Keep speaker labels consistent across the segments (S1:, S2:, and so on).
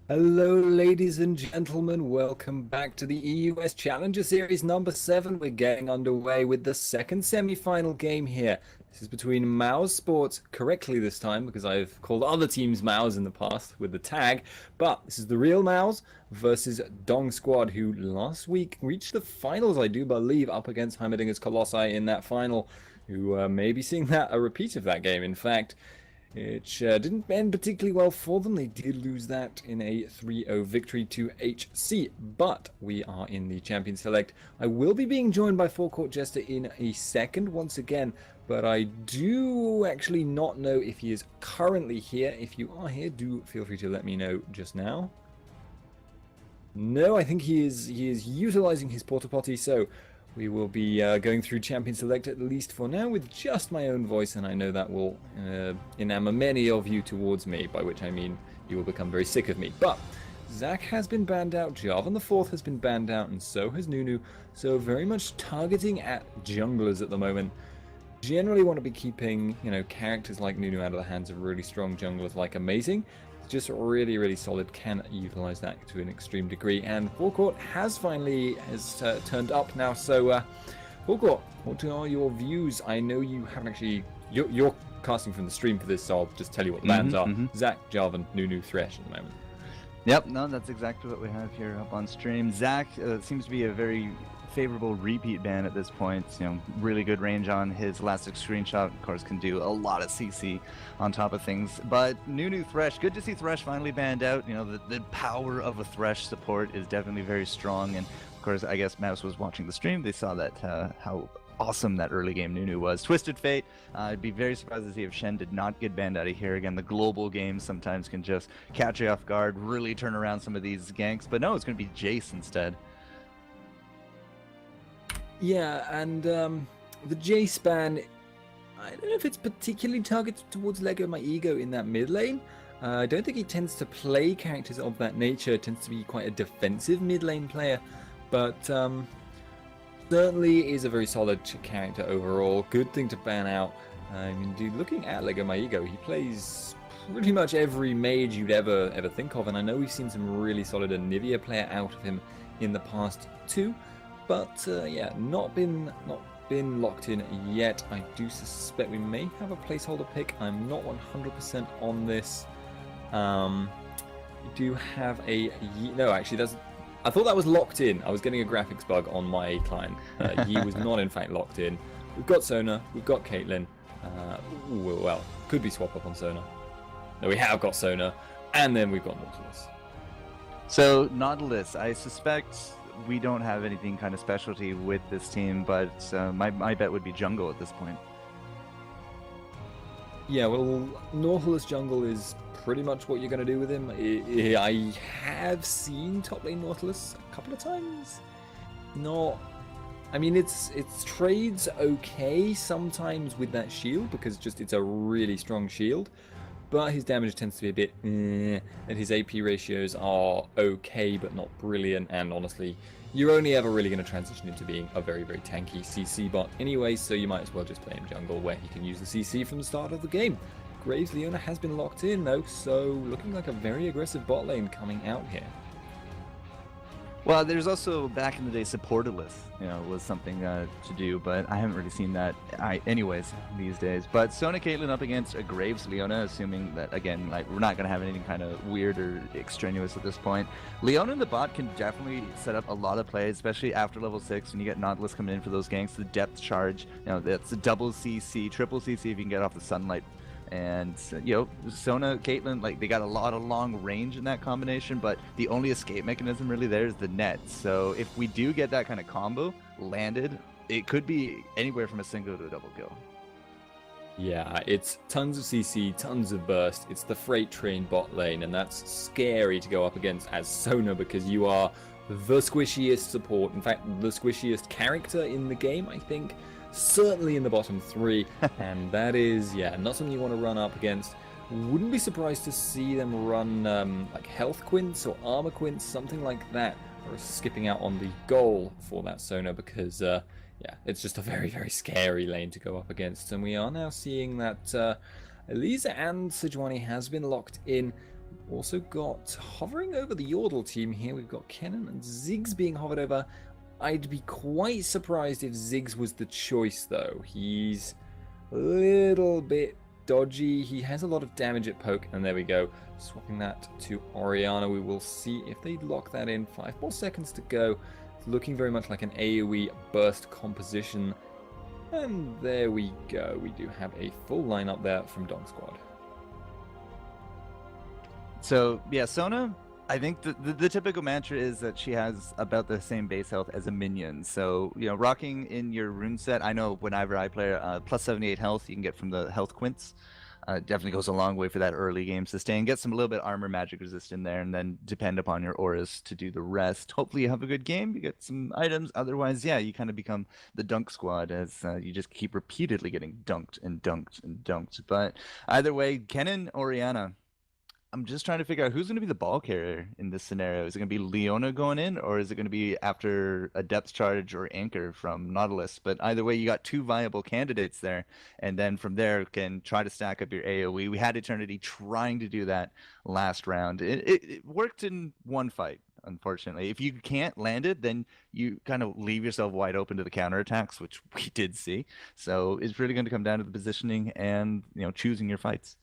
S1: Hello, ladies and gentlemen. Welcome back to the EUS Challenger Series number 7. We're getting underway with the second semi-final game here. This is between Mousesports, correctly this time, because I've called other teams Mouse in the past with the tag. But this is the real Mouse versus Dongsquad, who last week reached the finals, I do believe, up against Heimerdinger's Colossi in that final, who may be seeing a repeat of that game, in fact. It didn't end particularly well for them. They did lose that in a 3-0 victory to HC, but we are in the Champion Select. I will be being joined by Forecourt Jester in a second once again, but I do actually not know if he is currently here. If you are here, do feel free to let me know just now. No, I think he is utilizing his porta potty, so we will be going through Champion Select at least for now with just my own voice, and I know that will enamor many of you towards me, by which I mean you will become very sick of me. But Zach has been banned out, Jarvan the Fourth has been banned out, and so has Nunu, so very much targeting at junglers at the moment. Generally want to be keeping, characters like Nunu out of the hands of really strong junglers like Amazing. Just really solid, can utilize that to an extreme degree, and Forecourt has turned up now. So Forecourt, what are your views? I know you haven't actually, you're casting from the stream for this, so I'll just tell you what the bans are. Zach, Jarvan, Nunu, Thresh at the moment.
S2: Yep, no, that's exactly what we have here up on stream. Zach seems to be a very favorable repeat ban at this point. Really good range on his elastic screenshot. Of course, can do a lot of CC on top of things. But Nunu, Thresh, good to see Thresh finally banned out. The power of a Thresh support is definitely very strong. And of course, I guess Mouse was watching the stream. They saw that how awesome that early game Nunu was. Twisted Fate, I'd be very surprised to see if Shen did not get banned out of here. Again, the global games sometimes can just catch you off guard, really turn around some of these ganks. But no, it's going to be Jace instead.
S1: Yeah, and the Jace ban, I don't know if it's particularly targeted towards Lego My Ego in that mid lane. I don't think he tends to play characters of that nature. It tends to be quite a defensive mid lane player, but certainly is a very solid character overall. Good thing to ban out. I mean, dude, looking at Lego My Ego, he plays pretty much every mage you'd ever think of, and I know we've seen some really solid Anivia player out of him in the past too. But yeah, not been locked in yet. I do suspect we may have a placeholder pick. I'm not 100% on this. We do have a no, actually, I thought that was locked in. I was getting a graphics bug on my client. Yi was not in fact locked in. We've got Sona, we've got Caitlyn. Well, could be swap up on Sona. No, we have got Sona, and then we've got Nautilus.
S2: So Nautilus, I suspect we don't have anything kind of specialty with this team, but my bet would be jungle at this point.
S1: Yeah, well, Nautilus jungle is pretty much what you're going to do with him. I have seen top lane Nautilus a couple of times. I mean, it's trades okay sometimes with that shield, because it's a really strong shield. But his damage tends to be a bit and his AP ratios are okay, but not brilliant. And honestly, you're only ever really going to transition into being a very tanky CC bot anyway, so you might as well just play him jungle, where he can use the CC from the start of the game. Graves Leona has been locked in though, so looking like a very aggressive bot lane coming out here.
S2: Well, there's also, back in the day, supportless, was something to do, but I haven't really seen that anyways these days. But Sona Caitlyn up against a Graves Leona, assuming that, again, we're not going to have anything kind of weird or extraneous at this point. Leona in the bot can definitely set up a lot of plays, especially after level 6 when you get Nautilus coming in for those ganks, the depth charge, that's the double CC, triple CC if you can get off the sunlight. And Sona, Caitlyn, they got a lot of long range in that combination, but the only escape mechanism really there is the net. So if we do get that kind of combo landed, it could be anywhere from a single to a double kill.
S1: Yeah, it's tons of CC, tons of burst. It's the freight train bot lane, and that's scary to go up against as Sona, because you are the squishiest support. In fact, the squishiest character in the game, I think. Certainly in the bottom 3, and that is, not something you want to run up against. Wouldn't be surprised to see them run like health quints or armor quints, something like that, or skipping out on the goal for that Sona, because it's just a very scary lane to go up against. And we are now seeing that Elisa and Sejuani has been locked in. Also got hovering over the Yordle team here. We've got Kennen and Ziggs being hovered over. I'd be quite surprised if Ziggs was the choice, though. He's a little bit dodgy. He has a lot of damage at poke, and there we go. Swapping that to Orianna. We will see if they lock that in. 5 more seconds to go. It's looking very much like an AoE burst composition. And there we go. We do have a full lineup there from Dongsquad.
S2: So yeah, Sona, I think the typical mantra is that she has about the same base health as a minion. So, you know, rocking in your rune set, I know whenever I play plus 78 health you can get from the health quints. Definitely goes a long way for that early game sustain. Get some a little bit armor magic resist in there, and then depend upon your auras to do the rest. Hopefully you have a good game, you get some items. Otherwise, yeah, you kind of become the dunk squad as you just keep repeatedly getting dunked and dunked and dunked. But either way, Kennen, Orianna, I'm just trying to figure out who's going to be the ball carrier in this scenario. Is it going to be Leona going in, or is it going to be after a depth charge or anchor from Nautilus? But either way, you got 2 viable candidates there, and then from there can try to stack up your AoE. We had Eternity trying to do that last round. It worked in one fight, unfortunately. If you can't land it, then you kind of leave yourself wide open to the counterattacks, which we did see. So it's really going to come down to the positioning and, you know, choosing your fights.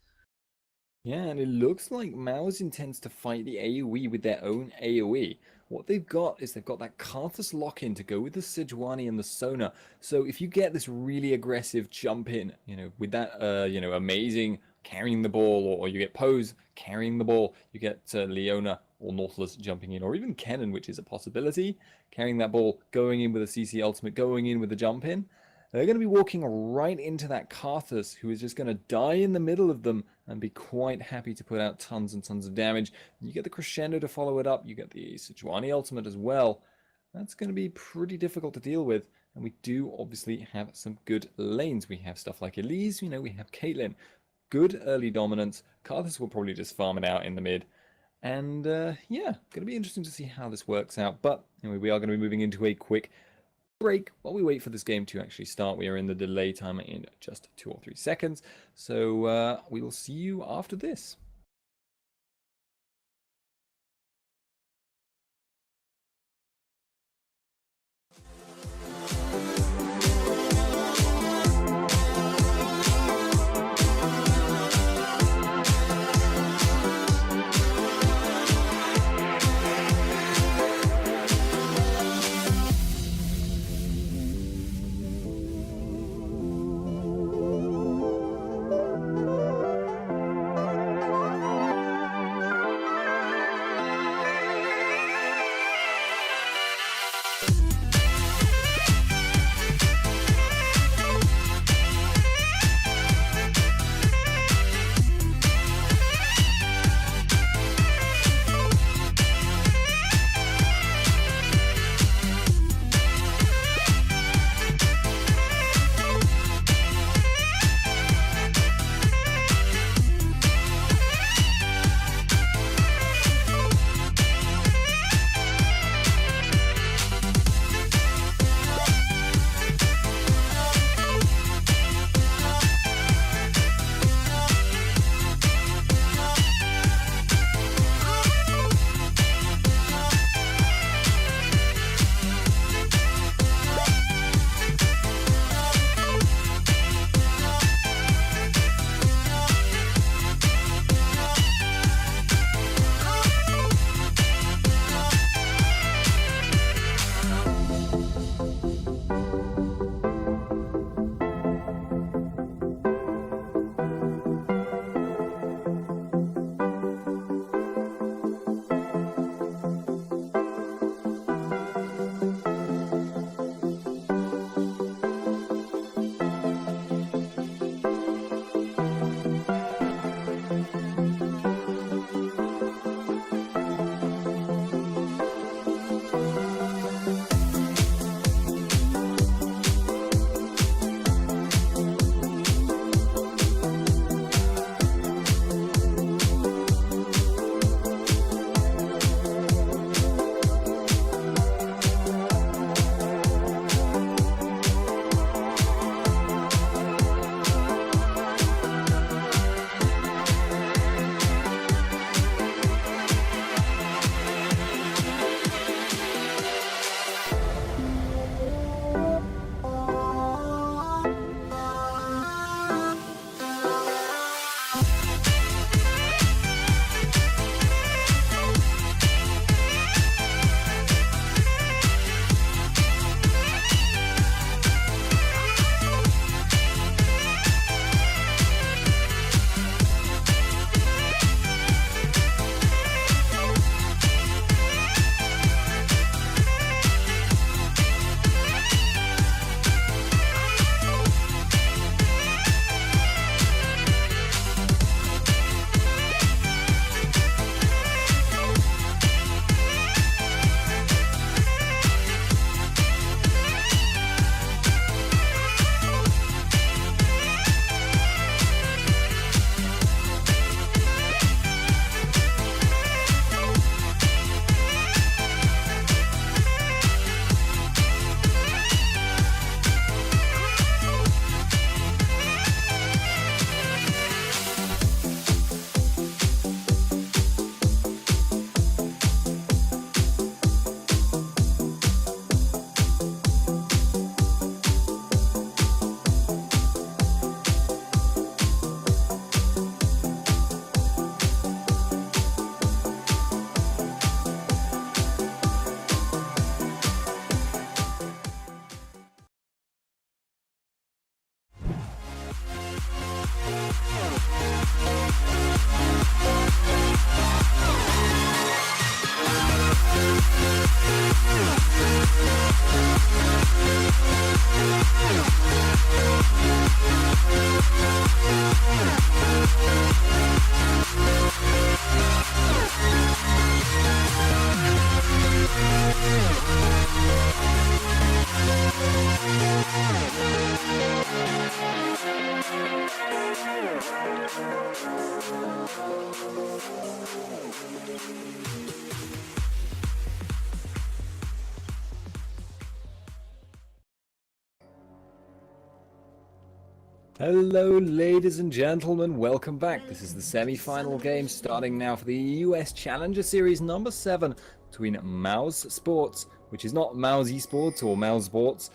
S1: Yeah, and it looks like Mouse intends to fight the AoE with their own AoE. What they've got is they've got that Karthus lock-in to go with the Sejuani and the Sona. So if you get this really aggressive jump in, you know, with that, amazing carrying the ball, or you get Pose carrying the ball, you get Leona or Nautilus jumping in, or even Kennen, which is a possibility, carrying that ball, going in with a CC ultimate, going in with a jump in. They're going to be walking right into that Karthus, who is just going to die in the middle of them and be quite happy to put out tons and tons of damage. You get the crescendo to follow it up. You get the Sejuani ultimate as well. That's going to be pretty difficult to deal with. And we do obviously have some good lanes. We have stuff like Elise, you know, we have Caitlyn. Good early dominance. Karthus will probably just farm it out in the mid. And yeah, going to be interesting to see how this works out. But anyway, we are going to be moving into a quick break while we wait for this game to actually start. We are in the delay timer in just 2 or 3 seconds, so we will see you after this. Hello, ladies and gentlemen. Welcome back. This is the semi-final game starting now for the US Challenger Series number 7 between Mousesports, which is not Mousesports or Mousesports,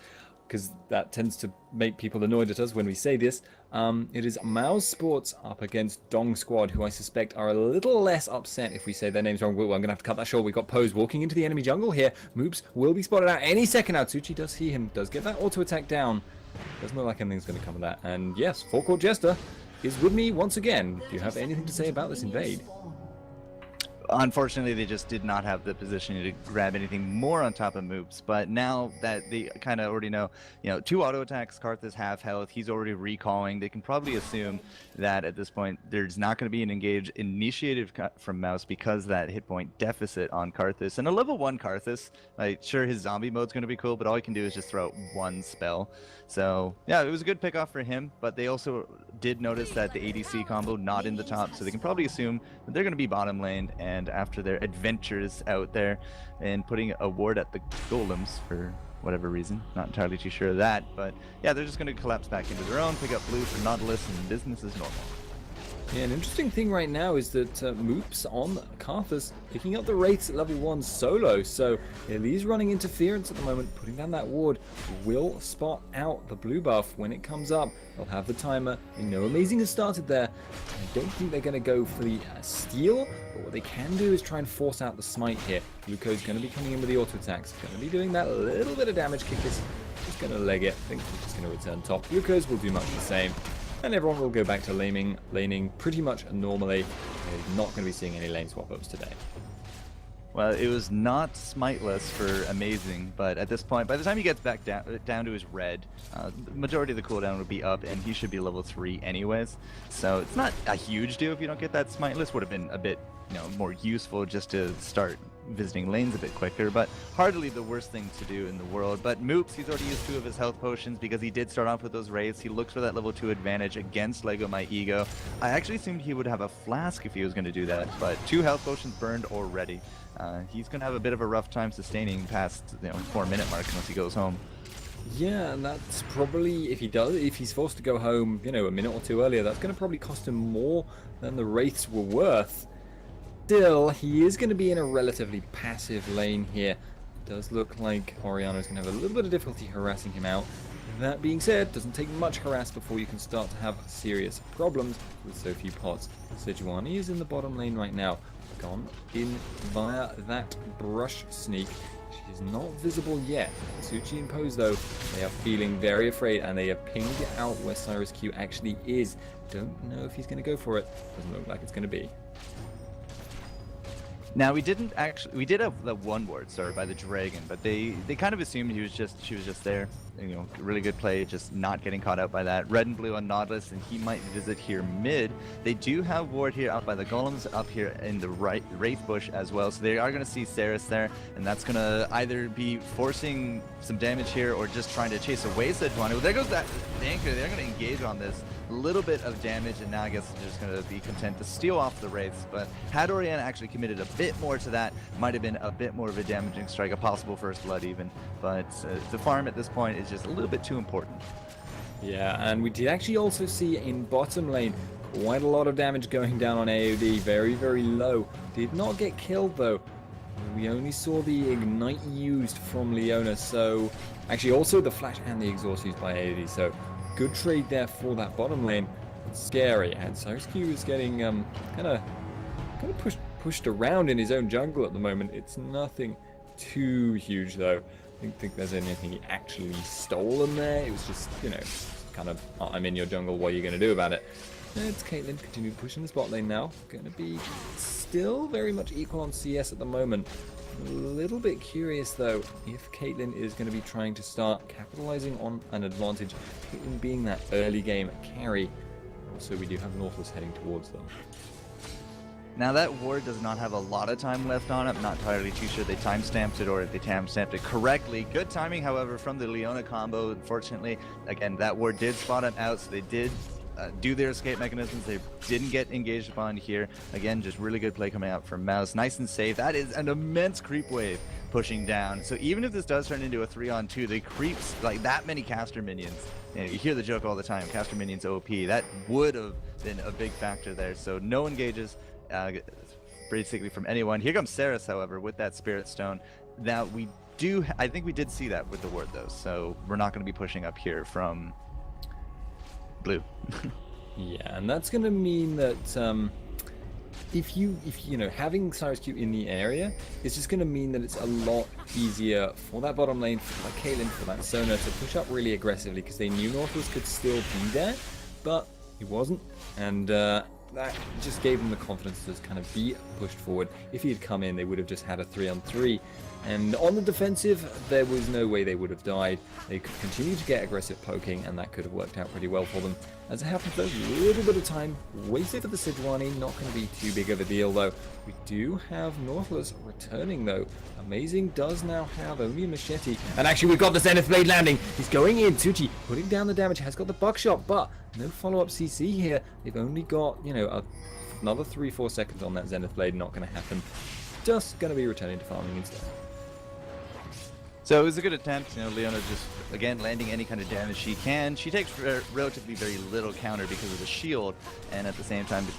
S1: because that tends to make people annoyed at us when we say this. It is Mousesports up against Dongsquad, who I suspect are a little less upset if we say their names wrong. Well, I'm going to have to cut that short. We've got Pose walking into the enemy jungle here. Moops will be spotted out any second now. Tsuchi does see him, does get that auto attack down. Doesn't look like anything's going to come of that. And yes, Forecourt Jester is with me once again. Do you have anything to say about this invade?
S2: Unfortunately, they just did not have the position to grab anything more on top of Moops. But now that they kind of already know, 2 auto attacks, Karth is half health, he's already recalling. They can probably assume that at this point, there's not going to be an engage initiative from Mouse because that hit point deficit on Karthus. And a level 1 Karthus, sure, his zombie mode's going to be cool, but all he can do is just throw out 1 spell. So, yeah, it was a good pick off for him, but they also did notice that the ADC combo not in the top, so they can probably assume that they're going to be bottom lane. And after their adventures out there and putting a ward at the golems for whatever reason, not entirely too sure of that, but yeah, they're just going to collapse back into their own, pick up blue for Nautilus, and business as normal.
S1: Yeah, an interesting thing right now is that Moops on Karthus picking up the Wraiths at level 1 solo. So he's running interference at the moment, putting down that ward. Will spot out the blue buff when it comes up. They'll have the timer. They know Amazing has started there. I don't think they're going to go for the steal, but what they can do is try and force out the smite here. Luco's going to be coming in with the auto attacks. Going to be doing that little bit of damage. Kickers just going to leg it. I think he's just going to return top. Luco's will do much the same. And everyone will go back to laning pretty much normally. They're not going to be seeing any lane swap-ups today.
S2: Well, it was not smiteless for Amazing, but at this point, by the time he gets back down to his red, the majority of the cooldown would be up, and he should be level 3 anyways. So it's not a huge deal if you don't get that smiteless. Would have been a bit, more useful just to start visiting lanes a bit quicker, but hardly the worst thing to do in the world. But Moops, he's already used 2 of his health potions because he did start off with those Wraiths. He looks for that level 2 advantage against Lego My Ego. I actually assumed he would have a flask if he was going to do that, but 2 health potions burned already. He's going to have a bit of a rough time sustaining past the 4-minute mark unless he goes home.
S1: Yeah, and that's probably, if he's forced to go home, a minute or 2 earlier, that's going to probably cost him more than the Wraiths were worth. Still, he is going to be in a relatively passive lane here. It does look like Orianna's going to have a little bit of difficulty harassing him out. That being said, it doesn't take much harass before you can start to have serious problems with so few pots. Sejuani is in the bottom lane right now. Gone in via that brush sneak. She is not visible yet. Tsuchi and Pose, though, they are feeling very afraid, and they have pinged out where Cyrus Q actually is. Don't know if he's going to go for it. Doesn't look like it's going to be.
S2: Now we did have the 1 ward started by the dragon, but they kind of assumed she was just there. Really good play, just not getting caught out by that. Red and blue on Nautilus, and he might visit here mid. They do have ward here out by the golems up here in the Wraith bush as well, so they are going to see Saris there, and that's going to either be forcing some damage here or just trying to chase away Sejuani. Well, there goes that anchor. They're going to engage on this. A little bit of damage, and now I guess they're just going to be content to steal off the Wraiths. But had Orianna actually committed a bit more to that, might have been a bit more of a damaging strike, a possible first blood even. But the farm at this point is just a little bit too important.
S1: Yeah, and we did actually also see in bottom lane quite a lot of damage going down on AOD, very, very low. Did not get killed though. We only saw the ignite used from Leona, so actually also the flash and the exhaust used by AOD, so good trade there for that bottom lane. It's scary, and Cyrus Q is getting kind of pushed around in his own jungle at the moment. It's nothing too huge though. I don't think there's anything he actually stolen there. It was just, kind of, I'm in your jungle, what are you going to do about it? It's Caitlyn, continue pushing the spot lane now. Going to be still very much equal on CS at the moment. A little bit curious though, if Caitlyn is going to be trying to start capitalizing on an advantage, Caitlyn being that early game carry. Also, we do have Nautilus heading towards them.
S2: Now that ward does not have a lot of time left on it. I'm not entirely too sure they timestamped it or if they timestamped it correctly. Good timing, however, from the Leona combo. Unfortunately, again, that ward did spot him out, so they did do their escape mechanisms. They didn't get engaged upon here. Again, just really good play coming out from Mouse. Nice and safe. That is an immense creep wave pushing down. So even if this does turn into a 3-on-2, the creeps, like that many caster minions, you hear the joke all the time, caster minions OP, that would have been a big factor there. So no engages basically from anyone. Here comes Saris, however, with that Spirit Stone. Now we do, I think we did see that with the ward though, so we're not going to be pushing up here from blue.
S1: Yeah, and that's going to mean that if you know, having CyrusQ in the area is just going to mean that it's a lot easier for that bottom lane, for that Caitlyn, for that Sona to push up really aggressively, because they knew Nautilus could still be there, but he wasn't, and that just gave them the confidence to kind of be pushed forward. If he had come in, they would have just had a 3-on-3. And on the defensive, there was no way they would have died. They could continue to get aggressive poking, and that could have worked out pretty well for them. As it happens, though, a little bit of time wasted for the Sejuani. Not going to be too big of a deal, though. We do have Nautilus returning, though. Amazing does now have only a machete. And actually, we've got the Zenith Blade landing. He's going in. Tsuchi putting down the damage. Has got the buckshot, but no follow-up CC here. They've only got, you know, another 3-4 seconds on that Zenith Blade. Not going to happen. Just going to be returning to farming instead.
S2: So it was a good attempt, you know, Leona just, again, landing any kind of damage she can. She takes relatively very little counter because of the shield, and at the same time it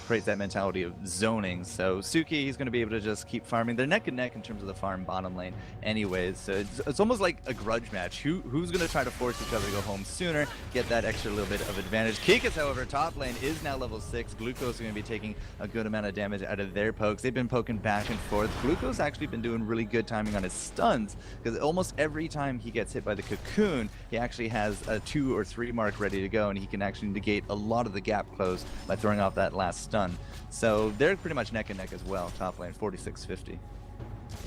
S2: creates that mentality of zoning. So Suki, he's going to be able to just keep farming. They're neck and neck in terms of the farm bottom lane anyways, so it's almost like a grudge match. Who's going to try to force each other to go home sooner, get that extra little bit of advantage. Kikas, however, top lane is now level 6. Glucose is going to be taking a good amount of damage out of their pokes. They've been poking back and forth. Glucose actually been doing really good timing on his stuns, because almost every time he gets hit by the cocoon, he actually has a 2 or 3 mark ready to go, and he can actually negate a lot of the gap close by throwing off that last stun. So they're pretty much neck and neck as well, top lane, 46-50.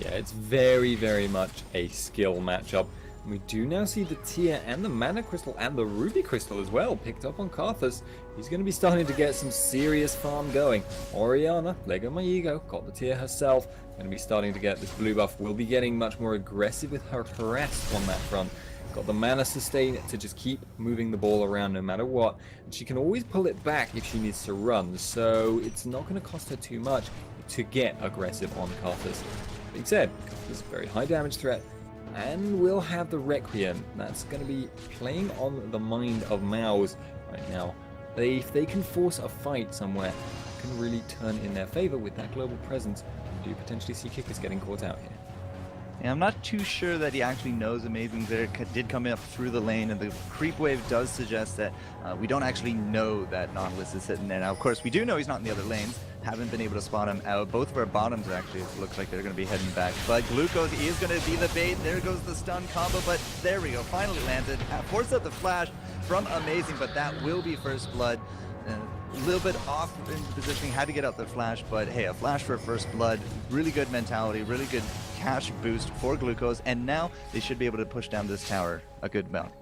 S1: Yeah, it's very, very much a skill matchup. We do now see the Tear and the Mana Crystal and the Ruby Crystal as well picked up on Karthus. He's going to be starting to get some serious farm going. Orianna, Lego My Ego, got the Tear herself. Going to be starting to get this blue buff. Will be getting much more aggressive with her harass on that front. Got the Mana Sustain to just keep moving the ball around no matter what. And she can always pull it back if she needs to run. So it's not going to cost her too much to get aggressive on Karthus. Being said, Karthus is a very high damage threat. And we'll have the Requiem. That's going to be playing on the mind of Mouse right now. If they can force a fight somewhere, it can really turn in their favor with that global presence. We do potentially see Kickers getting caught out here.
S2: Yeah, I'm not too sure that he actually knows Amazing there. Did come up through the lane, and the creep wave does suggest that we don't actually know that Nautilus is sitting there. Now, of course, we do know he's not in the other lanes. Haven't been able to spot him out. Both of our bottoms actually looks like they're going to be heading back. But Glucose is going to be the bait. There goes the stun combo, but there we go. Finally landed. Forced out the flash from Amazing, but that will be first blood. A little bit off in positioning, had to get out the flash, but hey, a flash for first blood. Really good mentality, really good cash boost for Glucose, and now they should be able to push down this tower a good amount.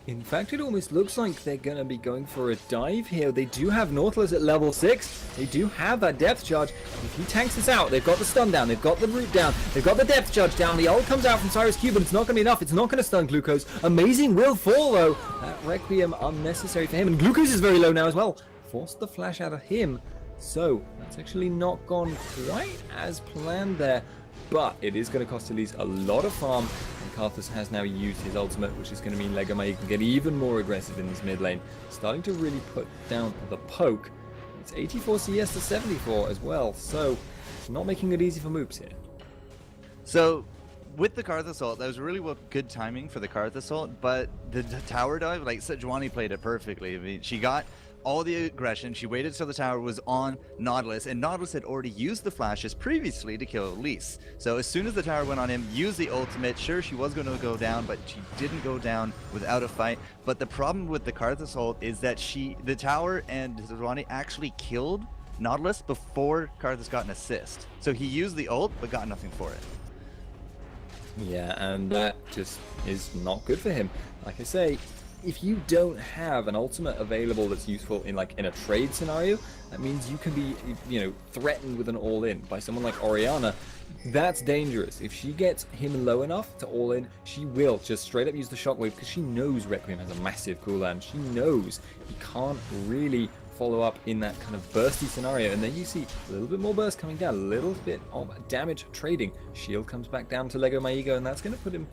S1: In fact, it almost looks like they're going to be going for a dive here. They do have Nautilus at level 6. They do have that depth charge. If he tanks this out, they've got the stun down, they've got the root down, they've got the depth charge down. The ult comes out from CyrusQ, but it's not going to be enough. It's not going to stun Glucose. Amazing will fall, though. That Requiem unnecessary for him. And Glucose is very low now as well. Forced the flash out of him. So, that's actually not gone quite as planned there. But it is going to cost Elise a lot of farm. Karthus has now used his ultimate, which is going to mean Lego Mai can get even more aggressive in this mid lane, starting to really put down the poke. It's 84 CS to 74 as well, so it's not making it easy for Moops here.
S2: So with the Karthus ult, that was really good timing for the Karthus ult, but the tower dive, like Sejuani played it perfectly. I mean, she got all the aggression, she waited till the tower was on Nautilus, and Nautilus had already used the flashes previously to kill Elise. So as soon as the tower went on him, used the ultimate. Sure, she was going to go down, but she didn't go down without a fight. But the problem with the Karthus ult is that the tower and Sejuani actually killed Nautilus before Karthus got an assist. So he used the ult, but got nothing for it.
S1: Yeah, and that just is not good for him. Like I say, if you don't have an ultimate available that's useful in a trade scenario, that means you can be, threatened with an all-in by someone like Orianna. That's dangerous. If she gets him low enough to all-in, she will just straight up use the shockwave because she knows Requiem has a massive cooldown. She knows he can't really follow up in that kind of bursty scenario, and then you see a little bit more burst coming down, a little bit of damage trading. Shield comes back down to Lego My Ego, and that's going to put him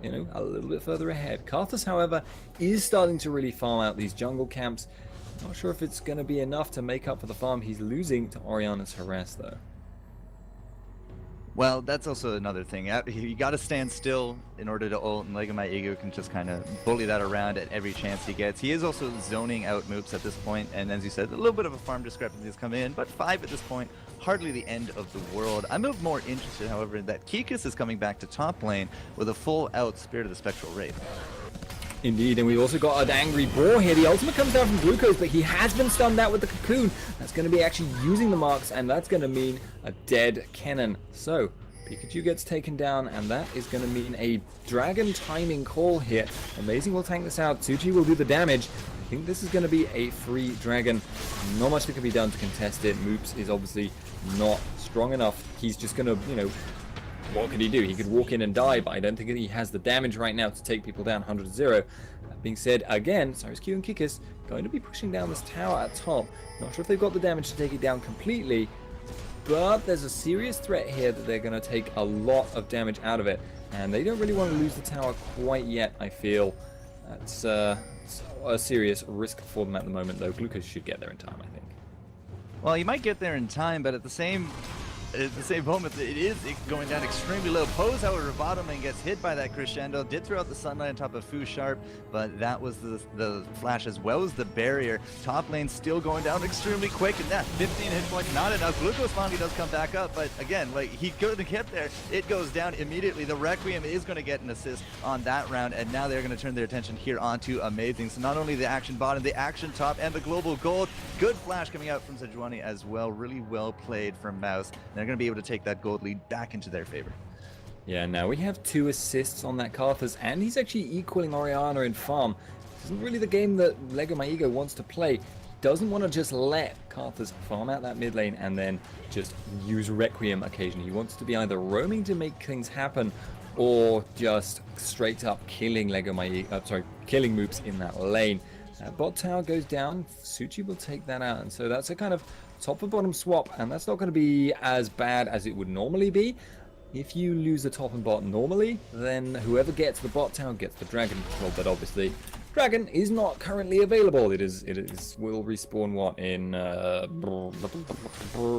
S1: a little bit further ahead. Karthus, however, is starting to really farm out these jungle camps. Not sure if it's going to be enough to make up for the farm he's losing to Orianna's harass, though.
S2: Well, that's also another thing. You got to stand still in order to ult, and Lego My Ego can just kind of bully that around at every chance he gets. He is also zoning out Moops at this point, and as you said, a little bit of a farm discrepancy has come in, but 5 at this point, hardly the end of the world. I'm more interested, however, in that Kikis is coming back to top lane with a full-out Spirit of the Spectral Wraith.
S1: Indeed, and we've also got an angry boar here. The ultimate comes down from Glucose, but he has been stunned out with the cocoon. That's going to be actually using the marks, and that's going to mean a dead Kennen. So, Pikachu gets taken down, and that is going to mean a dragon timing call here. Amazing will tank this out. Tsuchi will do the damage. I think this is going to be a free dragon. Not much that can be done to contest it. Moops is obviously not strong enough. He's just going to, what could he do? He could walk in and die, but I don't think he has the damage right now to take people down 100-0. That being said, again, CyrusQ and Kikis going to be pushing down this tower at top. Not sure if they've got the damage to take it down completely, but there's a serious threat here that they're going to take a lot of damage out of it, and they don't really want to lose the tower quite yet, I feel. That's a serious risk for them at the moment, though. Glucose should get there in time, I think.
S2: Well, you might get there in time, but at the same moment, it is going down extremely low. Pose, however, bottom lane gets hit by that crescendo. Did throw out the sunlight on top of Fu Sharp, but that was the flash as well as the barrier. Top lane still going down extremely quick, and that 15 hit points, not enough. Glucose finally does come back up, but again, he couldn't get there. It goes down immediately. The Requiem is going to get an assist on that round, and now they're going to turn their attention here onto Amazing. So not only the action bottom, the action top, and the global gold. Good flash coming out from Sejuani as well. Really well played from Mouse. They're going to be able to take that gold lead back into their favor.
S1: Yeah, now we have 2 assists on that Karthus, and he's actually equaling Orianna in farm. This isn't really the game that Lego My Ego wants to play. He doesn't want to just let Karthus farm out that mid lane and then just use Requiem occasionally. He wants to be either roaming to make things happen or just straight up killing killing Moops in that lane. Bot tower goes down, Tsuchi will take that out, and so that's a kind of top and bottom swap, and that's not going to be as bad as it would normally be. If you lose the top and bottom normally, then whoever gets the bot tower gets the dragon control, but obviously dragon is not currently available. It will respawn what in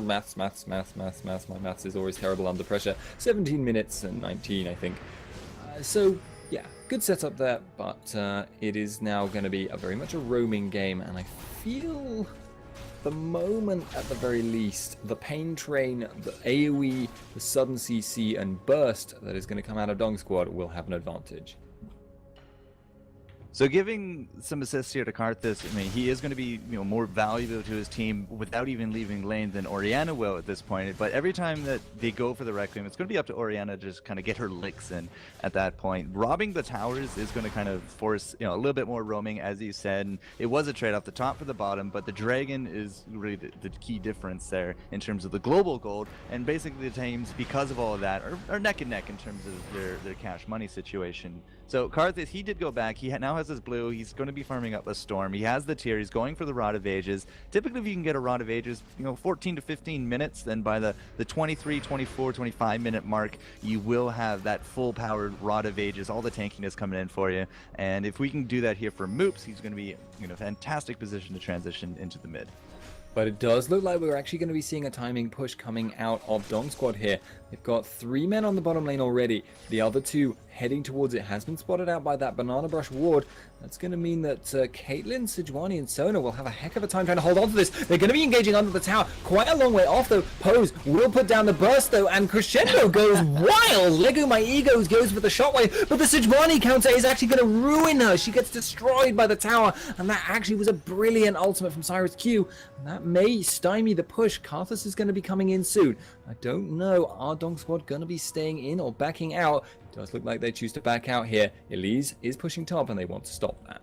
S1: maths. My maths is always terrible under pressure. 17 minutes and 19, I think. So yeah, good setup there, but it is now going to be very much a roaming game, and I feel the moment, at the very least, the Pain Train, the AoE, the sudden CC, and burst that is going to come out of Dongsquad will have an advantage.
S2: So giving some assists here to Karthus, I mean, he is going to be more valuable to his team without even leaving lane than Orianna will at this point. But every time that they go for the Requiem, it's going to be up to Orianna to just kind of get her licks in at that point. Robbing the towers is going to kind of force a little bit more roaming, as you said. And it was a trade off the top for the bottom, but the Dragon is really the key difference there in terms of the global gold. And basically the teams, because of all of that, are neck and neck in terms of their cash money situation. So Karthus, he did go back. He now has his blue. He's going to be farming up a storm. He has the tier. He's going for the Rod of Ages. Typically, if you can get a Rod of Ages, 14 to 15 minutes, then by the 23, 24, 25 minute mark, you will have that full powered Rod of Ages, all the tankiness coming in for you. And if we can do that here for Moops, he's going to be in a fantastic position to transition into the mid.
S1: But it does look like we're actually going to be seeing a timing push coming out of Dongsquad here. They've got 3 men on the bottom lane already. The other 2 heading towards it has been spotted out by that Banana Brush ward. That's going to mean that Caitlyn, Sejuani, and Sona will have a heck of a time trying to hold on to this. They're going to be engaging under the tower. Quite a long way off, though. Pose will put down the burst, though, and Crescendo goes wild. Lego My Ego goes for the shockwave, but the Sejuani counter is actually going to ruin her. She gets destroyed by the tower, and that actually was a brilliant ultimate from CyrusQ. And that may stymie the push. Karthus is going to be coming in soon. I don't know. Are Dongsquad going to be staying in or backing out? It does look like they choose to back out here. Elise is pushing top, and they want to stop that.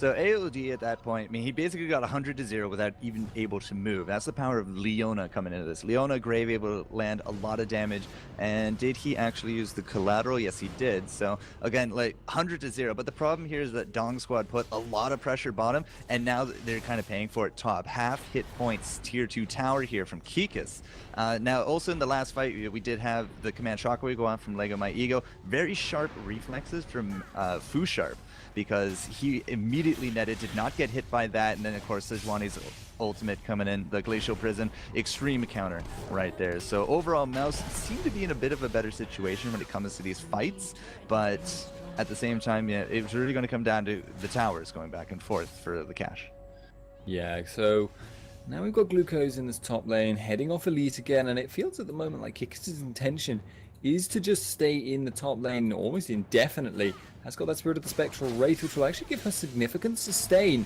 S2: So AOD at that point, I mean, he basically got 100-0 without even able to move. That's the power of Leona coming into this. Leona, Grave able to land a lot of damage. And did he actually use the collateral? Yes, he did. So again, like 100-0. But the problem here is that Dongsquad put a lot of pressure bottom, and now they're kind of paying for it top. Half hit points, tier 2 tower here from Kikas. Now, also in the last fight, we did have the command shockwave go on from Lego My Ego. Very sharp reflexes from Fusharp, because he immediately netted, did not get hit by that, and then of course Sejuani's ultimate coming in, the Glacial Prison, extreme counter right there. So overall, Mouse seemed to be in a bit of a better situation when it comes to these fights, but at the same time, yeah, it was really going to come down to the towers going back and forth for the cash.
S1: Yeah, so now we've got Glucose in this top lane, heading off Elite again, and it feels at the moment like Kikas' intention is to just stay in the top lane almost indefinitely. Has got that Spirit of the Spectral Wraith, which will actually give her significant sustain.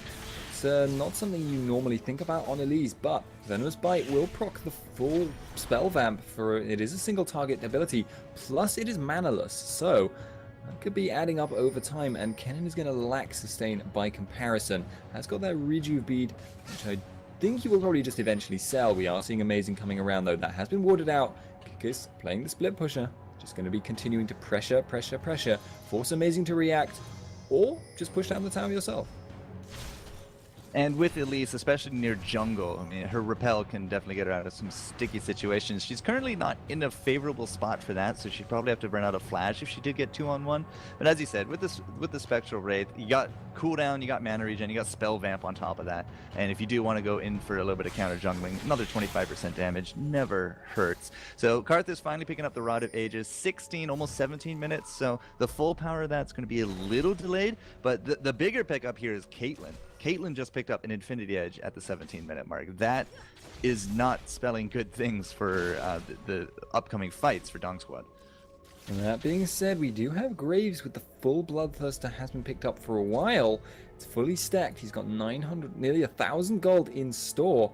S1: It's not something you normally think about on Elise, but Venomous Bite will proc the full spell vamp for it is a single target ability, plus it is manaless, so that could be adding up over time, and Kennen is going to lack sustain by comparison. Has got that Rejuve bead, which I think he will probably just eventually sell. We are seeing Amazing coming around though. That has been warded out. Kikas playing the split pusher. Just going to be continuing to pressure, force Amazing to react, or just push down the tower yourself.
S2: And with Elise, especially near jungle, I mean, her repel can definitely get her out of some sticky situations. She's currently not in a favorable spot for that, so she'd probably have to burn out a flash if she did get 2-on-1. But as you said, with the Spectral Wraith, you got cooldown, you got mana regen, you got spell vamp on top of that. And if you do want to go in for a little bit of counter jungling, another 25% damage never hurts. So Karth is finally picking up the Rod of Ages, 16, almost 17 minutes. So the full power of that's going to be a little delayed, but the bigger pickup here is Caitlyn. Caitlyn just picked up an Infinity Edge at the 17-minute mark. That is not spelling good things for the upcoming fights for Dongsquad.
S1: And that being said, we do have Graves with the full Bloodthirster has been picked up for a while. It's fully stacked. He's got 900, nearly 1,000 gold in store.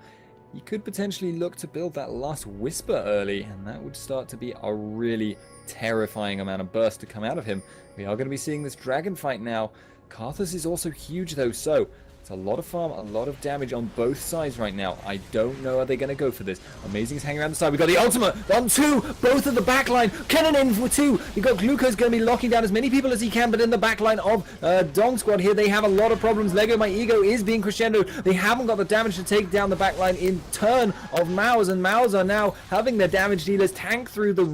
S1: He could potentially look to build that last Whisper early, and that would start to be a really terrifying amount of burst to come out of him. We are going to be seeing this dragon fight now. Karthus is also huge though, so it's a lot of farm, a lot of damage on both sides right now. I don't know, are they going to go for this? Amazing's hanging around the side. We've got the ultimate on 2, both of the backline. Kennen in for 2. You've got Glucose going to be locking down as many people as he can, but in the backline of Dongsquad here, they have a lot of problems. Lego My Ego is being crescendo. They haven't got the damage to take down the backline in turn of Mouse, and Mouse are now having their damage dealers tank through the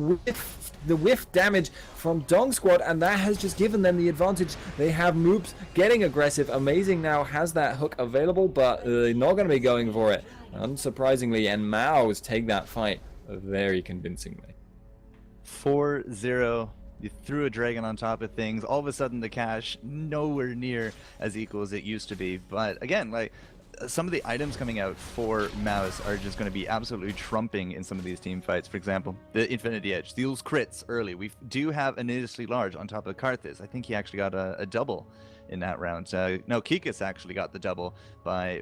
S1: whiff damage from Dongsquad, and that has just given them the advantage. They have Moops getting aggressive. Amazing now has that hook available, but they're not going to be going for it, unsurprisingly, and Mouse take that fight very convincingly.
S2: 4-0. You threw a dragon on top of things. All of a sudden, the cash nowhere near as equal as it used to be. But again, like, some of the items coming out for Mouse are just going to be absolutely trumping in some of these team fights. For example, the Infinity Edge steals crits early. We do have an needlessly large on top of Karthus. I think he actually got a double in that round. No, Kikas actually got the double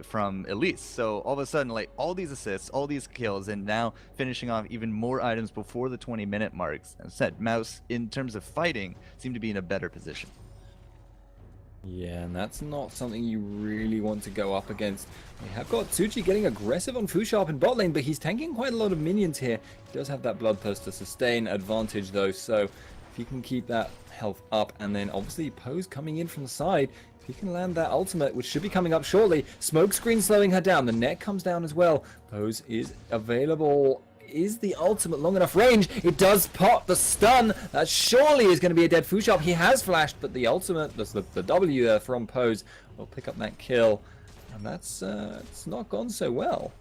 S2: from Elise. So all of a sudden, like, all these assists, all these kills, and now finishing off even more items before the 20-minute marks. As I said, Mouse, in terms of fighting, seem to be in a better position.
S1: Yeah, and that's not something you really want to go up against. We have got Tsuchi getting aggressive on Fusharp in bot lane, but he's tanking quite a lot of minions here. He does have that Bloodthirster sustain advantage though, so if he can keep that health up, and then obviously Pose coming in from the side, if he can land that ultimate, which should be coming up shortly. Smokescreen slowing her down, the net comes down as well. Pose is available. Is the ultimate long enough range? It does pop the stun. That surely is going to be a dead Fusharp. He has flashed, but the ultimate, the W there from Pose, will pick up that kill. And that's it's not gone so well.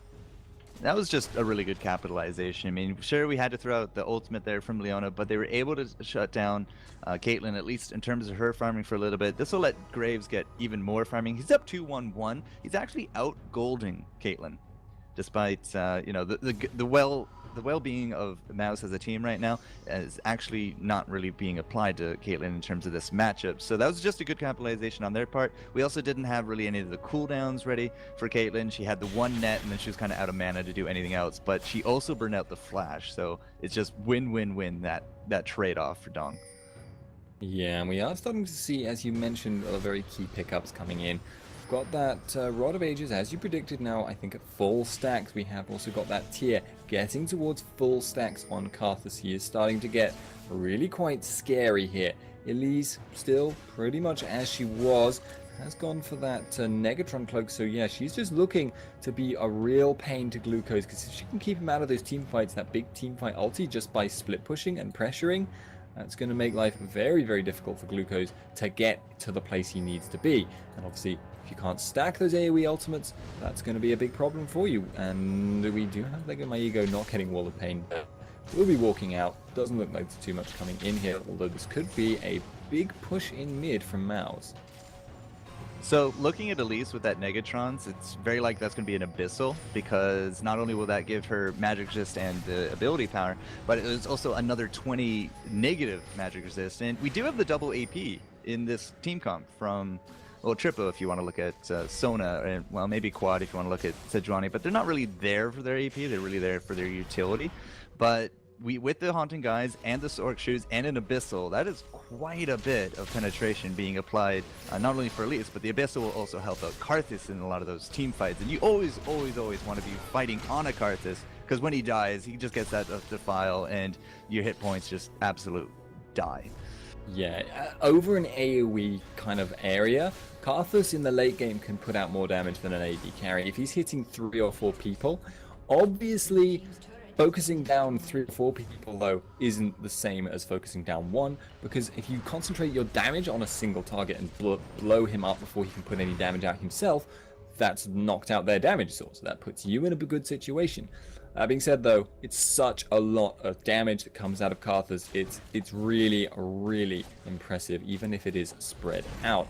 S2: That was just a really good capitalization. I mean, sure, we had to throw out the ultimate there from Leona, but they were able to shut down Caitlyn, at least in terms of her farming for a little bit. This will let Graves get even more farming. He's up 2-1-1. He's actually out-golding Caitlyn, despite the well-being of Mouse as a team right now is actually not really being applied to Caitlyn in terms of this matchup. So that was just a good capitalization on their part. We also didn't have really any of the cooldowns ready for Caitlyn. She had the one net, and then she was kind of out of mana to do anything else, but she also burned out the flash. So it's just win-win-win, that trade-off for Dong.
S1: Yeah, and we are starting to see, as you mentioned, very key pickups coming in got that Rod of Ages, as you predicted now, I think at full stacks. We have also got that tier getting towards full stacks on Karthus. He is starting to get really quite scary here. Elise still pretty much as she was, has gone for that Negatron cloak, so yeah, she's just looking to be a real pain to Glucose, because if she can keep him out of those team fights, that big team fight ulti, just by split pushing and pressuring, that's going to make life very, very difficult for Glucose to get to the place he needs to be. And obviously, if you can't stack those AoE ultimates, that's going to be a big problem for you. And we do have Lego My Ego not getting Wall of Pain. We'll be walking out. Doesn't look like there's too much coming in here, although this could be a big push in mid from Mouse.
S2: So looking at Elise with that Negatrons, it's very likely that's going to be an Abyssal, because not only will that give her magic resist and the ability power, but it's also another 20 negative magic resist. And we do have the double AP in this team comp from, well, triple if you want to look at Sona, and well, maybe quad if you want to look at Sejuani, but they're not really there for their AP, they're really there for their utility. But with the Haunting Guys and the Sorc Shoes and an Abyssal, that is quite a bit of penetration being applied, not only for Elise, but the Abyssal will also help out Karthus in a lot of those team fights. And you always want to be fighting on a Karthus, because when he dies, he just gets that defile, and your hit points just absolute die.
S1: Yeah, over an AoE kind of area, Karthus in the late game can put out more damage than an AD carry. If he's hitting 3 or 4 people, obviously focusing down 3 or 4 people, though, isn't the same as focusing down 1, because if you concentrate your damage on a single target and blow him up before he can put any damage out himself, that's knocked out their damage source. That puts you in a good situation. That being said, though, it's such a lot of damage that comes out of Karthus. It's really, really impressive, even if it is spread out.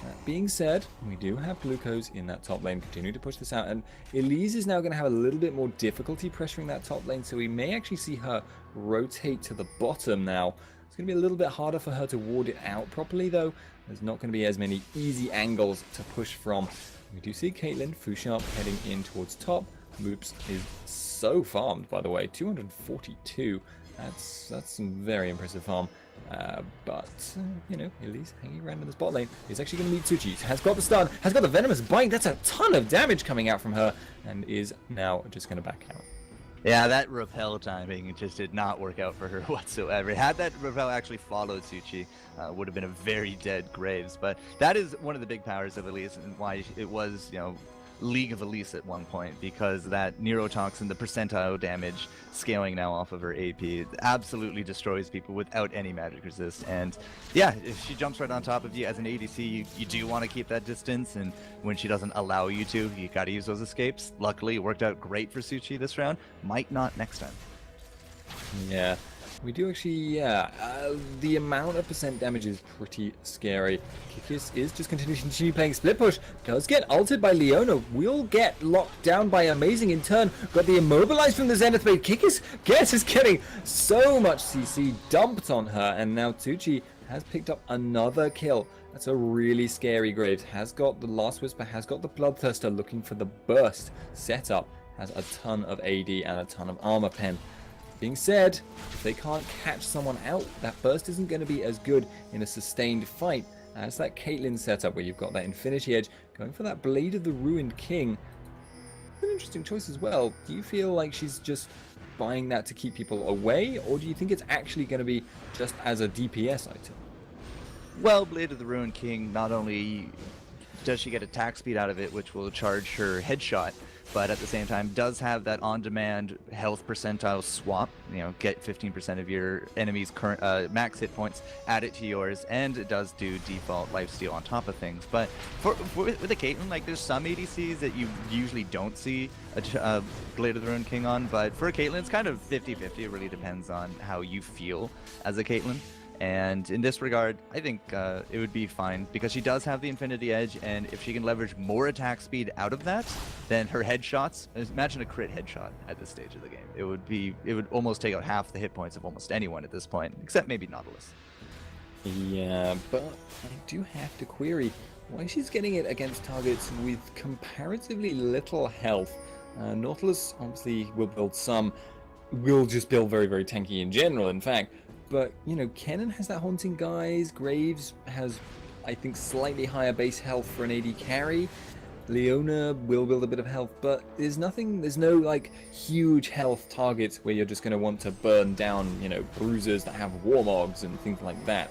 S1: That being said, we do have Glucose in that top lane, continuing to push this out, and Elise is now going to have a little bit more difficulty pressuring that top lane, so we may actually see her rotate to the bottom now. It's going to be a little bit harder for her to ward it out properly, though. There's not going to be as many easy angles to push from. We do see Caitlyn Fusharp heading in towards top. Moops is so farmed, by the way, 242. That's some very impressive farm. But, you know, Elise hanging around in the spot lane is actually going to meet Tsuchi. Has got the stun, has got the Venomous Bite. That's a ton of damage coming out from her, and is now just going to back out.
S2: Yeah, that repel timing just did not work out for her whatsoever. Had that repel actually followed Tsuchi, would have been a very dead Graves. But that is one of the big powers of Elise, and why it was, you know, League of Elise at one point, because that Neurotoxin, the percentile damage scaling now off of her AP, absolutely destroys people without any magic resist. And yeah, if she jumps right on top of you as an ADC, you do want to keep that distance, and when she doesn't allow you to, you got to use those escapes. Luckily, it worked out great for Tsuchi this round. Might not next time.
S1: Yeah. We do actually, yeah, the amount of percent damage is pretty scary. Kikis is just continue playing split push, does get ulted by Leona, will get locked down by Amazing in turn, got the immobilized from the Zenith Blade. Kikis is getting so much CC dumped on her, and now Tsuchi has picked up another kill. That's a really scary Graves, has got the Last Whisper, has got the Bloodthirster looking for the burst setup, has a ton of AD and a ton of armor pen. Being said, if they can't catch someone out, that burst isn't going to be as good in a sustained fight as that Caitlyn setup where you've got that Infinity Edge going for that Blade of the Ruined King. An interesting choice as well. Do you feel like she's just buying that to keep people away, or do you think it's actually going to be just as a DPS item?
S2: Well, Blade of the Ruined King, not only does she get attack speed out of it, which will charge her headshot, but at the same time does have that on-demand health percentile swap. You know, get 15% of your enemy's current max hit points, add it to yours, and it does do default lifesteal on top of things. But with a Caitlyn, like, there's some ADCs that you usually don't see a Blade of the Ruined King on, but for a Caitlyn, it's kind of 50-50. It really depends on how you feel as a Caitlyn. And in this regard, I think it would be fine, because she does have the Infinity Edge, and if she can leverage more attack speed out of that, then her headshots, imagine a crit headshot at this stage of the game. It would almost take out half the hit points of almost anyone at this point, except maybe Nautilus.
S1: Yeah, but I do have to query why she's getting it against targets with comparatively little health. Nautilus obviously will build some, will just build very, very tanky in general, in fact. But, you know, Kennen has that Haunting Guys, Graves has I think slightly higher base health for an AD carry. Leona will build a bit of health, but there's no like huge health targets where you're just going to want to burn down, you know, bruisers that have warmogs and things like that.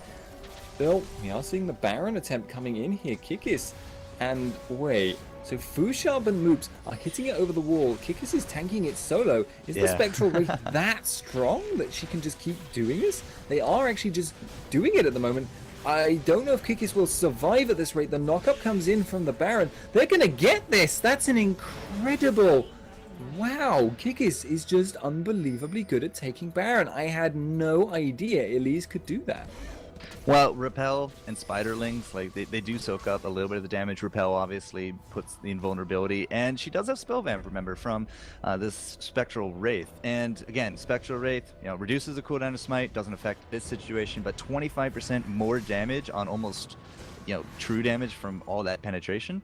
S1: Still, we are seeing the Baron attempt coming in here. Kikis, and wait, so Fusharp and Moops are hitting it over the wall. Kikis is tanking it solo. Is the Spectral Wraith that strong that she can just keep doing this? They are actually just doing it at the moment. I don't know if Kikis will survive at this rate. The knockup comes in from the Baron. They're going to get this. That's an incredible... Wow, Kikis is just unbelievably good at taking Baron. I had no idea Elise could do that.
S2: Well, Repel and Spiderlings, like they do soak up a little bit of the damage. Repel obviously puts the invulnerability, and she does have Spell Vamp, remember, from this Spectral Wraith. And again, Spectral Wraith, you know, reduces the cooldown of Smite, doesn't affect this situation, but 25% more damage on almost, you know, true damage from all that penetration.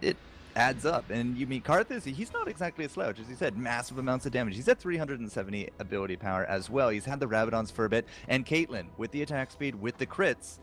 S2: It adds up. And you mean Karthus, he's not exactly a slouch. As you said, massive amounts of damage. He's at 370 ability power as well. He's had the Rabadons for a bit. And Caitlyn, with the attack speed, with the crits,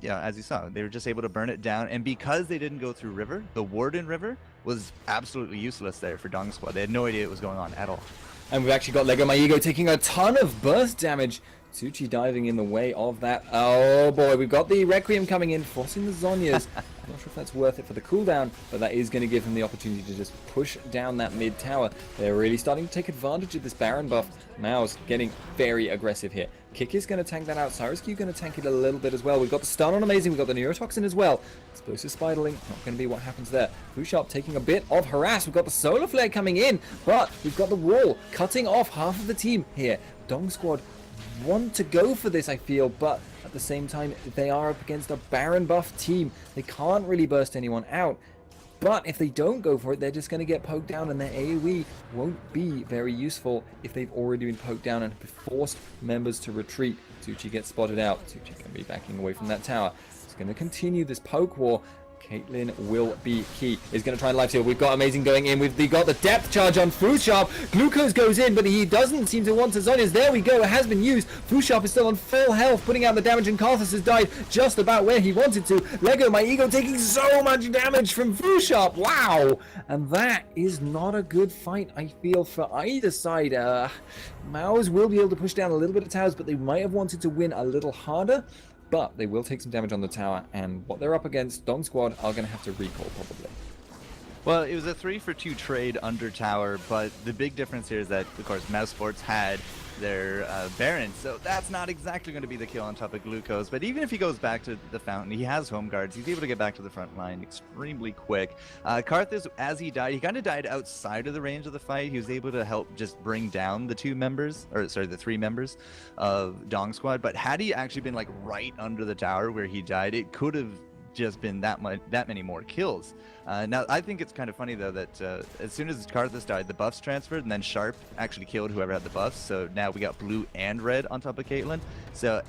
S2: yeah, as you saw, they were just able to burn it down. And because they didn't go through River, the Warden River was absolutely useless there for Dongsquad. They had no idea what was going on at all.
S1: And we've actually got Lego My Ego taking a ton of burst damage. Suchi diving in the way of that. Oh boy, we've got the Requiem coming in, forcing the Zhonyas. I'm not sure if that's worth it for the cooldown, but that is going to give him the opportunity to just push down that mid tower. They're really starting to take advantage of this Baron buff. Mao's getting very aggressive here. Kick is going to tank that out. Cyrus-Q going to tank it a little bit as well. We've got the stun on Amazing. We've got the Neurotoxin as well. Explosive Spiderling, not going to be what happens there. Fusharp taking a bit of harass. We've got the Solar Flare coming in, but we've got the wall cutting off half of the team here. Dongsquad want to go for this, I feel, but at the same time they are up against a Baron buff team. They can't really burst anyone out, but if they don't go for it, they're just going to get poked down, and their AoE won't be very useful if they've already been poked down and forced members to retreat. Tucci gets spotted out. Tucci going to be backing away from that tower. It's going to continue this poke war. Caitlyn will be key. He's going to try and life steal. We've got Amazing going in. We've got the depth charge on Fusharp. Glucose goes in, but he doesn't seem to want to Zhonya's. There we go. It has been used. Fusharp is still on full health, putting out the damage, and Karthus has died just about where he wanted to. Lego My Ego taking so much damage from Fusharp. Wow. And that is not a good fight, I feel, for either side. Maos will be able to push down a little bit of towers, but they might have wanted to win a little harder. But they will take some damage on the tower, and what they're up against, Dongsquad are going to have to recall probably.
S2: Well, it was a 3-for-2 trade under tower, but the big difference here is that, of course, Mousesports had their Baron, so that's not exactly going to be the kill on top of Glucose. But even if he goes back to the fountain, he has home guards. He's able to get back to the front line extremely quick. Karthus, as he died, he kind of died outside of the range of the fight. He was able to help just bring down the three members of Dongsquad. But had he actually been like right under the tower where he died, it could have just been that many more kills. Now, I think it's kind of funny, though, that as soon as Karthus died, the buffs transferred, and then Sharp actually killed whoever had the buffs. So now we got blue and red on top of Caitlyn,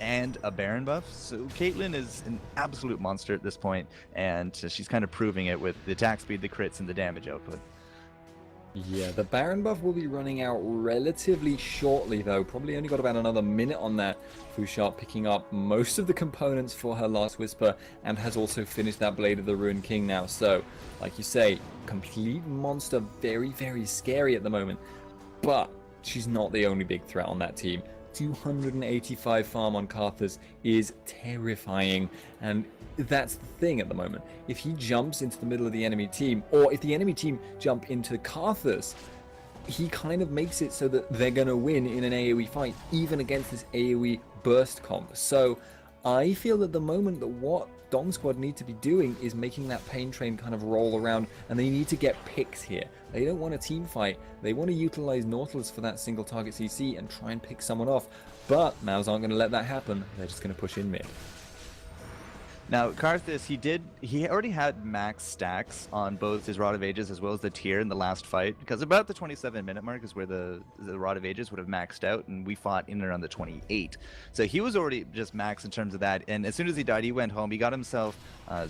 S2: and a Baron buff. So Caitlyn is an absolute monster at this point, and she's kind of proving it with the attack speed, the crits, and the damage output.
S1: Yeah, the Baron buff will be running out relatively shortly, though. Probably only got about another minute on that. Fusharp picking up most of the components for her Last Whisper, and has also finished that Blade of the Ruined King now. So, like you say, complete monster, very, very scary at the moment. But she's not the only big threat on that team. 285 farm on Karthus is terrifying, and that's the thing at the moment. If he jumps into the middle of the enemy team, or if the enemy team jump into Karthus, he kind of makes it so that they're going to win in an AoE fight, even against this AoE burst comp. So I feel at the moment that what Dongsquad need to be doing is making that pain train kind of roll around, and they need to get picks here. They don't want a team fight. They want to utilize Nautilus for that single target CC and try and pick someone off. But Maus aren't going to let that happen. They're just going to push in mid.
S2: Now, Karthus, he already had max stacks on both his Rod of Ages as well as the tier in the last fight, because about the 27-minute mark is where the Rod of Ages would have maxed out, and we fought in and around the 28. So he was already just max in terms of that, and as soon as he died, he went home. He got himself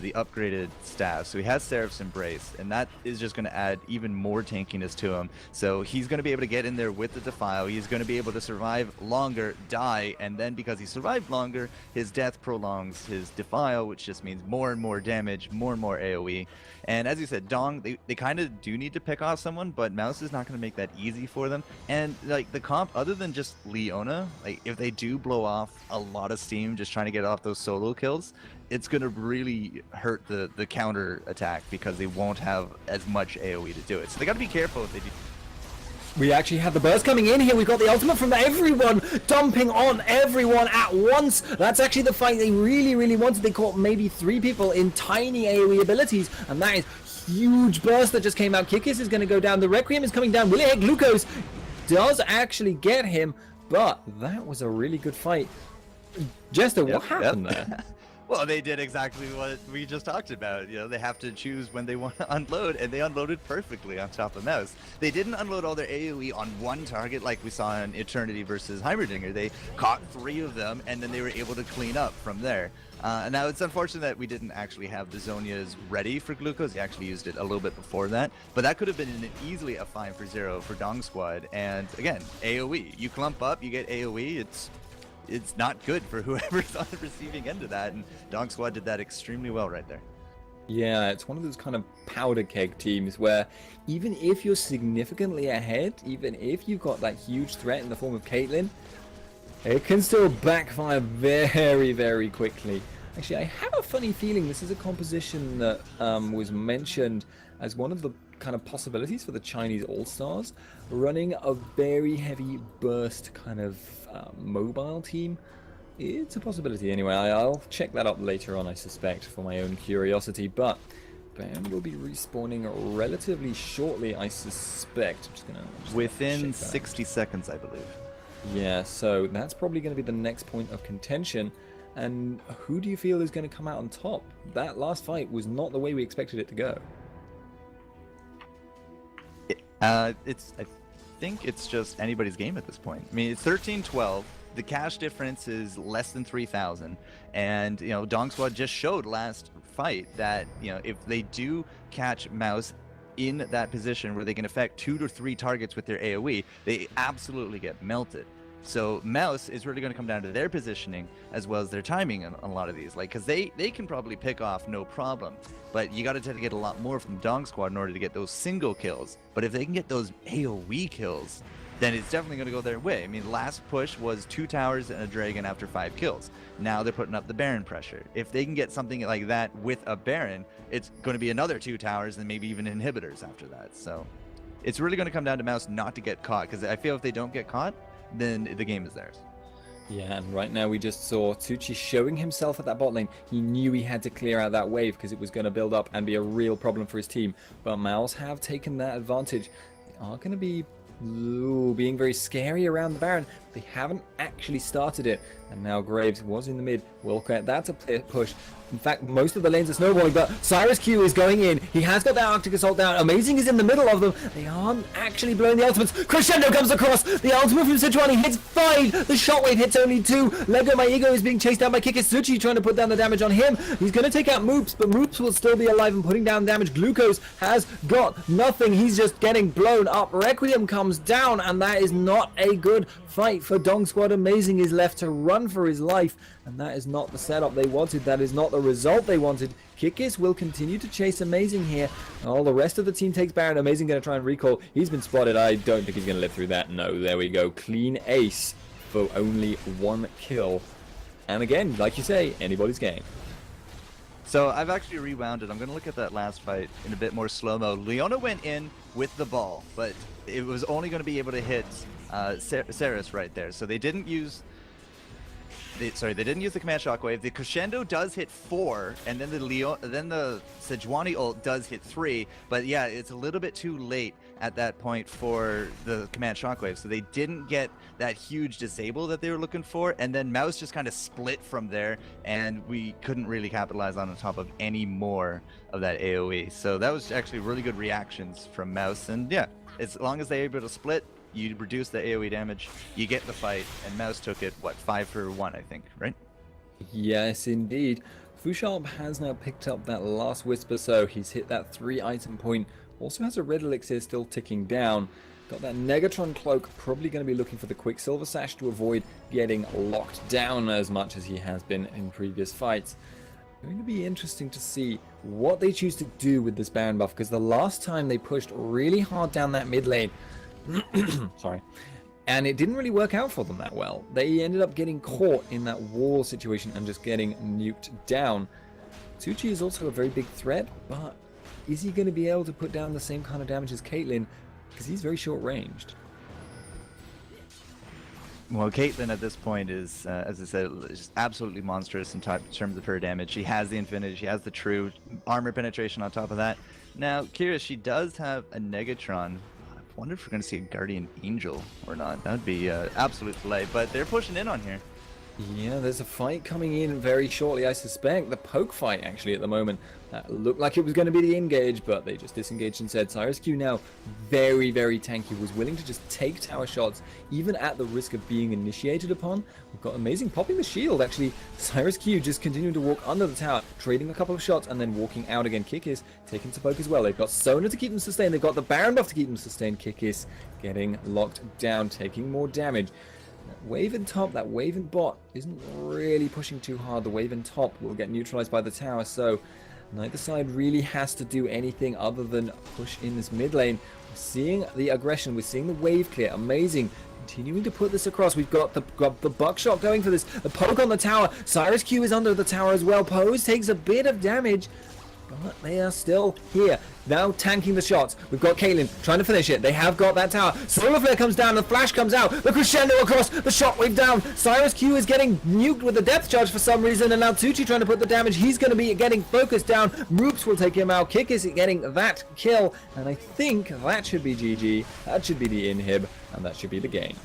S2: the upgraded staff, so he has Seraph's Embrace, and that is just going to add even more tankiness to him. So he's going to be able to get in there with the Defile. He's going to be able to survive longer, die, and then because he survived longer, his death prolongs his Defile, now, which just means more and more damage, more and more AoE. And as you said, Dong, they kind of do need to pick off someone, but Mouse is not going to make that easy for them. And like the comp, other than just Leona, like if they do blow off a lot of steam just trying to get off those solo kills, it's going to really hurt the counter attack because they won't have as much AoE to do it. So they got to be careful if they do.
S1: We actually have the burst coming in here. We've got the ultimate from everyone, dumping on everyone at once. That's actually the fight they really, really wanted. They caught maybe 3 people in tiny AoE abilities, and that is huge burst that just came out. Kikis is going to go down. The Requiem is coming down. Will it hit Glucose? Does actually get him, but that was a really good fight. Jester, what happened there?
S2: Well, they did exactly what we just talked about. You know, they have to choose when they want to unload, and they unloaded perfectly on top of Mouse. They didn't unload all their AoE on one target like we saw in Eternity versus Heimerdinger. They caught 3 of them, and then they were able to clean up from there. Now, it's unfortunate that we didn't actually have the Zonias ready for Glucose. They actually used it a little bit before that, but that could have been easily a 5-for-0 for Dongsquad. And again, AoE. You clump up, you get AoE, it's not good for whoever's on the receiving end of that, and Dongsquad did that extremely well right there.
S1: Yeah, it's one of those kind of powder keg teams where even if you're significantly ahead, even if you've got that huge threat in the form of Caitlyn, it can still backfire very, very quickly. Actually, I have a funny feeling this is a composition that was mentioned as one of the kind of possibilities for the Chinese All-Stars, running a very heavy burst kind of mobile team. It's a possibility anyway. I'll check that up later on, I suspect, for my own curiosity, but Baron will be respawning relatively shortly, I suspect.
S2: Within 60 seconds, I believe.
S1: Yeah, so that's probably going to be the next point of contention. And who do you feel is going to come out on top? That last fight was not the way we expected it to go.
S2: I think it's just anybody's game at this point. I mean, it's 13-12. The cash difference is less than 3,000, and you know, Dongsquad just showed last fight that, you know, if they do catch Mouse in that position where they can affect 2 to 3 targets with their AoE, they absolutely get melted. So Mouse is really going to come down to their positioning as well as their timing on a lot of these, like, because they can probably pick off no problem, but you got to get a lot more from Dongsquad in order to get those single kills. But if they can get those AoE kills, then it's definitely going to go their way. I mean, last push was 2 towers and a dragon after 5 kills. Now they're putting up the Baron pressure. If they can get something like that with a Baron, it's going to be another 2 towers and maybe even inhibitors after that. So it's really going to come down to Mouse not to get caught, because I feel if they don't get caught, then the game is theirs.
S1: Yeah, and right now we just saw Tucci showing himself at that bot lane. He knew he had to clear out that wave because it was going to build up and be a real problem for his team. But Mouse have taken that advantage. They are going to be being very scary around the Baron. They haven't actually started it. And now Graves was in the mid. Will get that to push. In fact, most of the lanes are snowballing, but Cyrus Q is going in. He has got that Arctic Assault down. Amazing is in the middle of them. They aren't actually blowing the ultimates. Crescendo comes across. The ultimate from Sejuani hits 5. The shockwave hits only 2. Lego My Ego is being chased down by Kikisuchi, trying to put down the damage on him. He's going to take out Moops, but Moops will still be alive and putting down damage. Glucose has got nothing. He's just getting blown up. Requiem comes down, and that is not a good fight for Dongsquad. Amazing is left to run for his life, and that is not the setup they wanted. That is not the result they wanted. Kikis will continue to chase Amazing here. All the rest of the team takes Baron. Amazing going to try and recall. He's been spotted. I don't think he's going to live through that. No, there we go. Clean ace for only 1 kill. And again, like you say, anybody's game.
S2: So I've actually rewound it. I'm going to look at that last fight in a bit more slow-mo. Leona went in with the ball, but it was only going to be able to hit Ceres right there. So they didn't use... They didn't use the command shockwave. The crescendo does hit 4, and then the Sejuani ult does hit 3. But yeah, it's a little bit too late at that point for the command shockwave, so they didn't get that huge disable that they were looking for. And then Mouse just kind of split from there, and we couldn't really capitalize on top of any more of that AOE. So that was actually really good reactions from Mouse. And yeah, as long as they're able to split, you reduce the AoE damage, you get the fight, and Mouse took it, what, 5 for 1, I think, right?
S1: Yes, indeed. Fusharp has now picked up that last Whisper, so he's hit that 3-item point. Also has a Red Elixir still ticking down. Got that Negatron Cloak, probably going to be looking for the Quicksilver Sash to avoid getting locked down as much as he has been in previous fights. Going to be interesting to see what they choose to do with this Baron buff, because the last time they pushed really hard down that mid lane, sorry, and it didn't really work out for them that well. They ended up getting caught in that wall situation and just getting nuked down. Tucci is also a very big threat, but is he going to be able to put down the same kind of damage as Caitlyn? Because he's very short ranged.
S2: Well, Caitlyn at this point is, as I said, just absolutely monstrous in terms of her damage. She has the Infinity, she has the true armor penetration on top of that. Now, curious, she does have a Negatron. I wonder if we're going to see a Guardian Angel or not. That would be absolute delay, but they're pushing in on here.
S1: Yeah, there's a fight coming in very shortly, I suspect. The poke fight, actually, at the moment. That looked like it was going to be the engage, but they just disengaged instead. CyrusQ now very, very tanky. Was willing to just take tower shots, even at the risk of being initiated upon. We've got amazing popping the shield, actually. CyrusQ just continuing to walk under the tower, trading a couple of shots, and then walking out again. Kikis taking to poke as well. They've got Sona to keep them sustained. They've got the Baron buff to keep them sustained. Kikis getting locked down, taking more damage. That wave in top, that wave in bot isn't really pushing too hard. The wave in top will get neutralized by the tower, so neither side really has to do anything other than push in this mid lane. We're seeing the aggression, we're seeing the wave clear, amazing. Continuing to put this across, we've got the buckshot going for this. The poke on the tower, CyrusQ is under the tower as well. Pose takes a bit of damage, but they are still here. Now tanking the shots. We've got Caitlyn trying to finish it. They have got that tower. Solar Flare comes down. The flash comes out. The crescendo across. The shockwave down. CyrusQ is getting nuked with the depth charge for some reason. And now Tucci trying to put the damage. He's going to be getting focused down. Roops will take him out. Kick is getting that kill. And I think that should be GG. That should be the inhib. And that should be the game.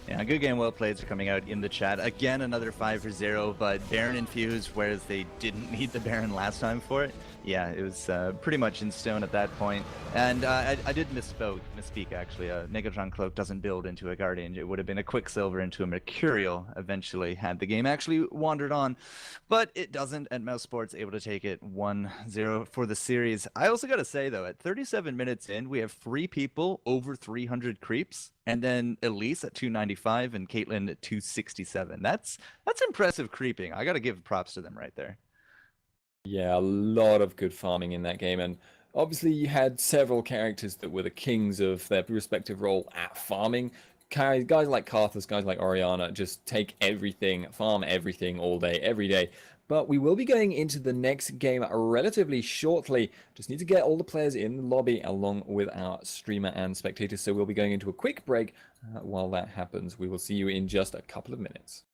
S2: Yeah, good game, well played are coming out in the chat. Again, another 5-0, but Baron infused, whereas they didn't need the Baron last time for it. Yeah, it was pretty much in stone at that point. And I did misspeak actually. Negatron Cloak doesn't build into a Guardian. It would have been a Quicksilver into a Mercurial eventually had the game actually wandered on. But it doesn't, and Mousesports able to take it 1-0 for the series. I also got to say, though, at 37 minutes in, we have 3 people over 300 creeps. And then Elise at 295 and Caitlyn at 267. That's impressive creeping. I got to give props to them right there.
S1: Yeah, a lot of good farming in that game, and obviously you had several characters that were the kings of their respective role at farming. Guys like Karthus, guys like Orianna, just take everything, farm everything all day, every day. But we will be going into the next game relatively shortly. Just need to get all the players in the lobby along with our streamer and spectators. So we'll be going into a quick break. While that happens, we will see you in just a couple of minutes.